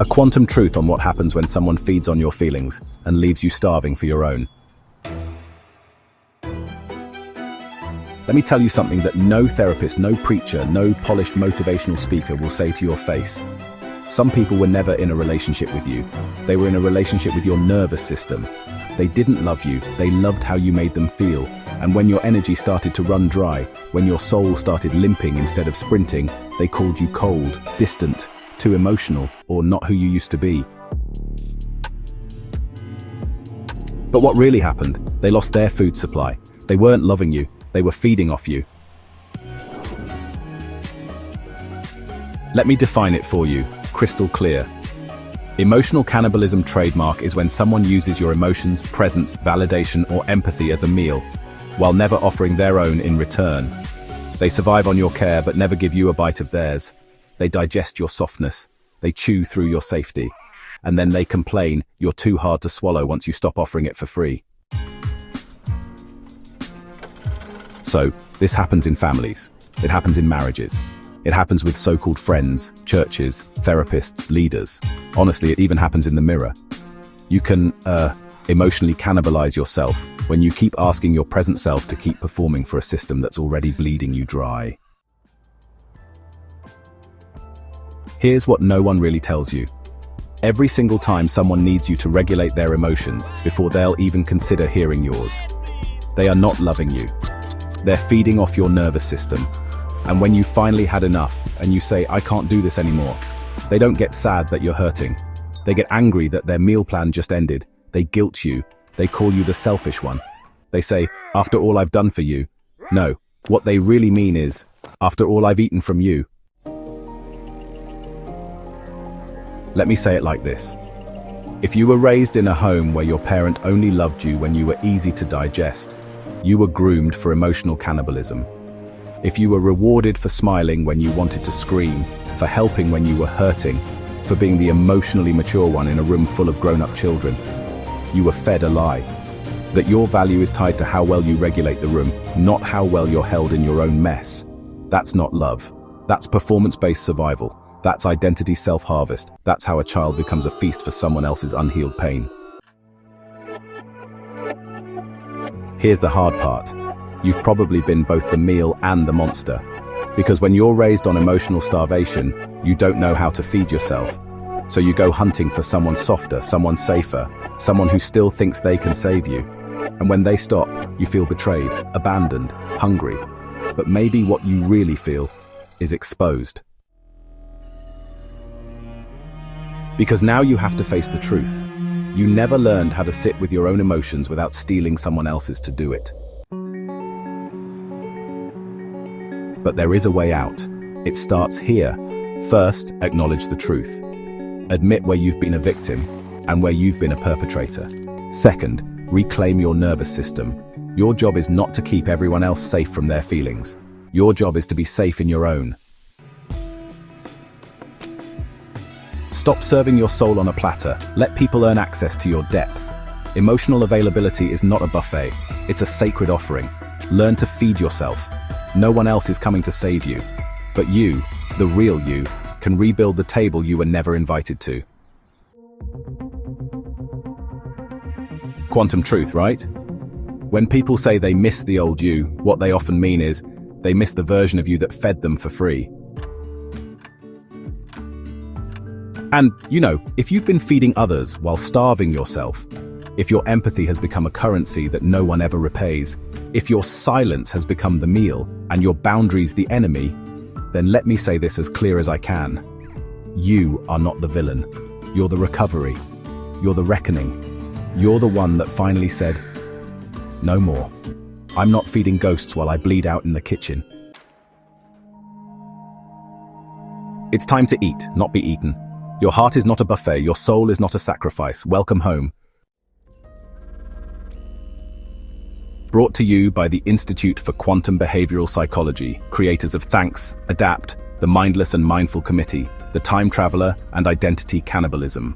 A quantum truth on what happens when someone feeds on your feelings and leaves you starving for your own. Let me tell you something that no therapist, no preacher, no polished motivational speaker will say to your face. Some people were never in a relationship with you. They were in a relationship with your nervous system. They didn't love you, they loved how you made them feel. And when your energy started to run dry, when your soul started limping instead of sprinting, they called you cold, distant, too emotional, or not who you used to be. But what really happened? They lost their food supply. They weren't loving you, they were feeding off you. Let me define it for you, crystal clear. Emotional cannibalism trademark is when someone uses your emotions, presence, validation, or empathy as a meal, while never offering their own in return. They survive on your care but never give you a bite of theirs. They digest your softness, they chew through your safety, and then they complain you're too hard to swallow once you stop offering it for free. So, this happens in families, it happens in marriages, it happens with so-called friends, churches, therapists, leaders. Honestly, it even happens in the mirror. You can, emotionally cannibalize yourself when you keep asking your present self to keep performing for a system that's already bleeding you dry. Here's what no one really tells you. Every single time someone needs you to regulate their emotions before they'll even consider hearing yours, they are not loving you. They're feeding off your nervous system. And when you finally had enough and you say, I can't do this anymore, they don't get sad that you're hurting. They get angry that their meal plan just ended. They guilt you. They call you the selfish one. They say, after all I've done for you. No, what they really mean is, after all I've eaten from you. Let me say it like this. If you were raised in a home where your parent only loved you when you were easy to digest, you were groomed for emotional cannibalism. If you were rewarded for smiling when you wanted to scream, for helping when you were hurting, for being the emotionally mature one in a room full of grown-up children, you were fed a lie. That your value is tied to how well you regulate the room, not how well you're held in your own mess. That's not love. That's performance-based survival. That's identity self-harvest. That's how a child becomes a feast for someone else's unhealed pain. Here's the hard part. You've probably been both the meal and the monster. Because when you're raised on emotional starvation, you don't know how to feed yourself. So you go hunting for someone softer, someone safer, someone who still thinks they can save you. And when they stop, you feel betrayed, abandoned, hungry. But maybe what you really feel is exposed. Because now you have to face the truth. You never learned how to sit with your own emotions without stealing someone else's to do it. But there is a way out. It starts here. First, acknowledge the truth. Admit where you've been a victim and where you've been a perpetrator. Second, reclaim your nervous system. Your job is not to keep everyone else safe from their feelings. Your job is to be safe in your own. Stop serving your soul on a platter. Let people earn access to your depth. Emotional availability is not a buffet. It's a sacred offering. Learn to feed yourself. No one else is coming to save you. But you, the real you, can rebuild the table you were never invited to. Quantum truth, right? When people say they miss the old you, what they often mean is they miss the version of you that fed them for free. And, you know, if you've been feeding others while starving yourself, if your empathy has become a currency that no one ever repays, if your silence has become the meal and your boundaries the enemy, then let me say this as clear as I can. You are not the villain. You're the recovery. You're the reckoning. You're the one that finally said, no more. I'm not feeding ghosts while I bleed out in the kitchen. It's time to eat, not be eaten. Your heart is not a buffet, your soul is not a sacrifice. Welcome home. Brought to you by the Institute for Quantum Behavioral Psychology, creators of Thanks, Adapt, the Mindless and Mindful Committee, the Time Traveler, and Identity Cannibalism.